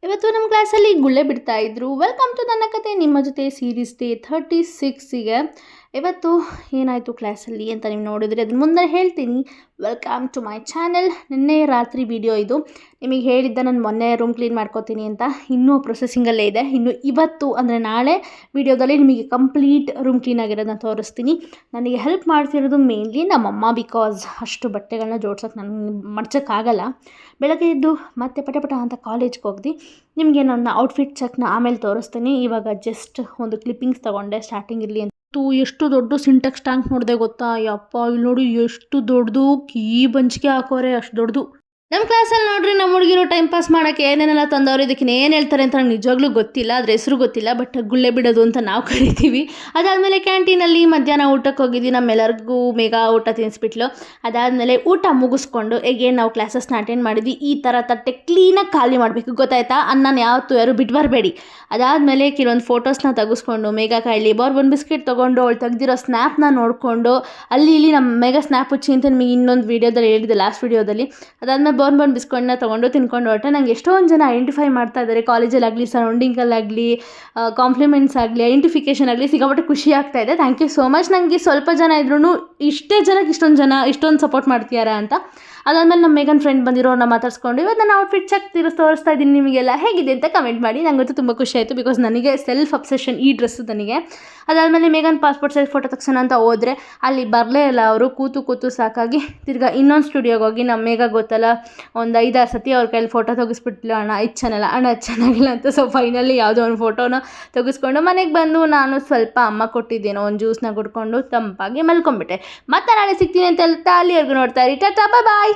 ಇವತ್ತು ನಮ್ಮ ಕ್ಲಾಸಲ್ಲಿ ಗುಳ್ಳೆ ಬಿಡ್ತಾ ಇದ್ರು. ವೆಲ್ಕಮ್ ಟು ನನ್ನ ಕತೆ ನಿಮ್ಮ ಜೊತೆ ಸೀರೀಸ್ ಡೇ 36ಗೆ. ಇವತ್ತು ಏನಾಯಿತು ಕ್ಲಾಸಲ್ಲಿ ಅಂತ ನೀವು ನೋಡಿದರೆ ಅದನ್ನ ಮುಂದೆ ಹೇಳ್ತೀನಿ. Welcome to my channel. ನಿನ್ನೆ ರಾತ್ರಿ ವಿಡಿಯೋ ಇದು. ನಿಮಗೆ ಹೇಳಿದ್ದೆ ನಾನು ಮೊನ್ನೆ ರೂಮ್ ಕ್ಲೀನ್ ಮಾಡ್ಕೋತೀನಿ ಅಂತ. ಇನ್ನೂ ಪ್ರೊಸೆಸಿಂಗಲ್ಲೇ ಇದೆ. ಇನ್ನು ಇವತ್ತು ಅಂದರೆ ನಾಳೆ ವಿಡಿಯೋದಲ್ಲಿ ನಿಮಗೆ ಕಂಪ್ಲೀಟ್ ರೂಮ್ ಕ್ಲೀನ್ ಆಗಿರೋದನ್ನ ತೋರಿಸ್ತೀನಿ. ನನಗೆ ಹೆಲ್ಪ್ ಮಾಡ್ತಿರೋದು ಮೇನ್ಲಿ ನಮ್ಮಮ್ಮ. ಬಿಕಾಸ್ ಅಷ್ಟು ಬಟ್ಟೆಗಳನ್ನ ಜೋಡ್ಸೋಕ್ಕೆ ನನಗೆ ಮಡ್ಚೋಕ್ಕಾಗಲ್ಲ. ಬೆಳಗ್ಗೆ ಎದ್ದು ಮತ್ತೆ ಪಟ ಅಂತ ಕಾಲೇಜ್ಗೆ ಹೋಗ್ದು ನಿಮಗೆ ನನ್ನ ಔಟ್ಫಿಟ್ ಚೆಕ್ನ ಆಮೇಲೆ ತೋರಿಸ್ತೀನಿ. ಇವಾಗ ಜಸ್ಟ್ ಒಂದು ಕ್ಲಿಪ್ಪಿಂಗ್ಸ್ ತೊಗೊಂಡೆ ಸ್ಟಾರ್ಟಿಂಗ್ ಇರಲಿ ಅಂತ. ಎಷ್ಟು ದೊಡ್ಡ ಸಿಂಟೆಕ್ಸ್ ಟ್ಯಾಂಕ್ ನೋಡಿದೆ ಗೊತ್ತಾ? ಯಪ್ಪ, ಇಲ್ಲಿ ನೋಡಿ ಎಷ್ಟು ದೊಡ್ಡದು, ಕೀ ಬಂಚಿಗೆ ಹಾಕೋರೆ ಅಷ್ಟು ದೊಡ್ಡದು. ನಮ್ಮ ಕ್ಲಾಸಲ್ಲಿ ನೋಡ್ರಿ ನಮ್ಮ ಹುಡುಗಿರು ಟೈಮ್ ಪಾಸ್ ಮಾಡೋಕ್ಕೆ ಏನೇನೆಲ್ಲ ತಂದವರು. ಇದಕ್ಕೆ ಏನು ಹೇಳ್ತಾರೆ ಅಂತ ನಂಗೆ ನಿಜವಾಗ್ಲೂ ಗೊತ್ತಿಲ್ಲ, ಅದ್ರ ಹೆಸರು ಗೊತ್ತಿಲ್ಲ. ಬಟ್ ಗುಳ್ಳೆ ಬಿಡೋದು ಅಂತ ನಾವು ಕರಿತೀವಿ. ಅದಾದಮೇಲೆ ಕ್ಯಾಂಟೀನಲ್ಲಿ ಮಧ್ಯಾಹ್ನ ಊಟಕ್ಕೆ ಹೋಗಿದ್ವಿ. ನಮ್ಮೆಲ್ಲರಿಗೂ ಮೇಘಾ ಊಟ ತಿನ್ನಿಸ್ಬಿಟ್ಲು. ಅದಾದಮೇಲೆ ಊಟ ಮುಗಿಸ್ಕೊಂಡು ಹೇಗೇನು ನಾವು ಕ್ಲಾಸಸ್ನ ಅಟೆಂಡ್ ಮಾಡಿದ್ವಿ. ಈ ಥರ ತಟ್ಟೆ ಕ್ಲೀನಾಗಿ ಖಾಲಿ ಮಾಡಬೇಕು, ಗೊತ್ತಾಯ್ತಾ? ಅನ್ನನ ಯಾವತ್ತೂ ಯಾರು ಬಿಟ್ಟು ಬರಬೇಡಿ. ಅದಾದಮೇಲೆ ಕೆಲವೊಂದು ಫೋಟೋಸ್ನ ತೆಗೆಸ್ಕೊಂಡು ಮೇಘಾ ಕೈಲಿ ಬೋರ್ಬನ್ ಬಿಸ್ಕೆಟ್ ತೊಗೊಂಡು ಅವಳು ತೆಗೆದಿರೋ ಸ್ನ್ಯಾಪ್ನ ನೋಡಿಕೊಂಡು ಅಲ್ಲಿ ಇಲ್ಲಿ ನಮ್ಮ ಮೇಘಾ ಸ್ನ್ಯಾಪ್ ಹುಚ್ಚಿ ಅಂತ ನಿಮಗೆ ಇನ್ನೊಂದು ವೀಡಿಯೋದಲ್ಲಿ ಹೇಳಿದ್ದೆ, ಲಾಸ್ಟ್ ವೀಡಿಯೋದಲ್ಲಿ. ಅದಾದಮೇಲೆ ಬೋರ್ಬನ್ ಬಿಸ್ಕೆಟ್ನ ತೊಗೊಂಡು ತಿನ್ಕೊಂಡು ಹೊರಟೆ. ನಂಗೆ ಎಷ್ಟೊಂದು ಜನ ಐಡೆಂಟಿಫೈ ಮಾಡ್ತಾ ಇದ್ದಾರೆ ಕಾಲೇಜಲ್ಲಾಗಲಿ, ಸರೌಂಡಿಂಗಲ್ಲಾಗಲಿ, ಕಾಂಪ್ಲಿಮೆಂಟ್ಸ್ ಆಗಲಿ, ಐಡೆಂಟಿಫಿಕೇಷನ್ ಆಗಲಿ. ಸಿಕ್ಕಾಪಟ್ಟೆ ಖುಷಿ ಆಗ್ತಾ ಇದೆ. Thank you so much. ನನಗೆ ಸ್ವಲ್ಪ ಜನ ಇದ್ರೂ ಇಷ್ಟೇ ಜನಕ್ಕೆ ಇಷ್ಟೊಂದು ಸಪೋರ್ಟ್ ಮಾಡ್ತೀಯಾರಾ ಅಂತ. ಅದಾದಮೇಲೆ ನಮ್ಮ ಮೇಘನ್ ಫ್ರೆಂಡ್ ಬಂದಿರೋರನ್ನ ಮಾತಾಡ್ಸ್ಕೊಂಡು ಇವತ್ತು ನಾನು ಔಟ್ಫಿಟ್ ಚೆಕ್ ತೋರಿಸ್ತಾ ಇದ್ದೀನಿ ನಿಮಗೆಲ್ಲ. ಹೇಗಿದೆ ಅಂತ ಕಮೆಂಟ್ ಮಾಡಿ. ನನಗಂತೂ ತುಂಬ ಖುಷಿ ಆಯಿತು. ಬಿಕಾಸ್ ನನಗೆ ಸೆಲ್ಫ್ ಅಬ್ಸೆಷನ್ ಈ ಡ್ರೆಸ್ಸು ನನಗೆ. ಅದಾದಮೇಲೆ ಮೇಘನ್ ಪಾಸ್ಪೋರ್ಟ್ ಸೈಜ್ ಫೋಟೋ ತಗ್ಸೋಣ ಅಂತ ಹೋದರೆ ಅಲ್ಲಿ ಬರಲೇ ಇಲ್ಲ ಅವರು. ಕೂತು ಸಾಕಾಗಿ ತಿರ್ಗಾ ಇನ್ನೊಂದು ಸ್ಟುಡಿಯೋಗೆ ಹೋಗಿ ನಮ್ಮ ಮೇಘ ಗೊತ್ತಲ್ಲ ಒಂದು 5-6 ಸತಿ ಅವ್ರ ಕೈಲಿ ಫೋಟೋ ತೆಗೆಸ್ಬಿಟ್ಲು. ಅಣ್ಣ ಇದು ಚೆನ್ನಾಗಿಲ್ಲ ಅಂತ. ಸೊ ಫೈನಲಿ ಯಾವುದೋ ಒಂದು ಫೋಟೋನ ತೆಗೆಸ್ಕೊಂಡು ಮನೆಗೆ ಬಂದು ನಾನು ಸ್ವಲ್ಪ ಅಮ್ಮ ಕೊಟ್ಟಿದ್ದೇನೋ ಒಂದು ಜ್ಯೂಸ್ನ ಕುಡ್ಕೊಂಡು ತಂಪಾಗಿ ಮಲ್ಕೊಂಡ್ಬಿಟ್ಟೆ. ಮತ್ತೆ ನಾಳೆ ಸಿಗ್ತೀನಿ ಅಂತ ಹೇಳ್ತಾ ಅಲ್ಲಿವರೆಗೂ ನೋಡ್ತಾ ಇರಿ. ಟಾಟಾ, ಬಾಯ್.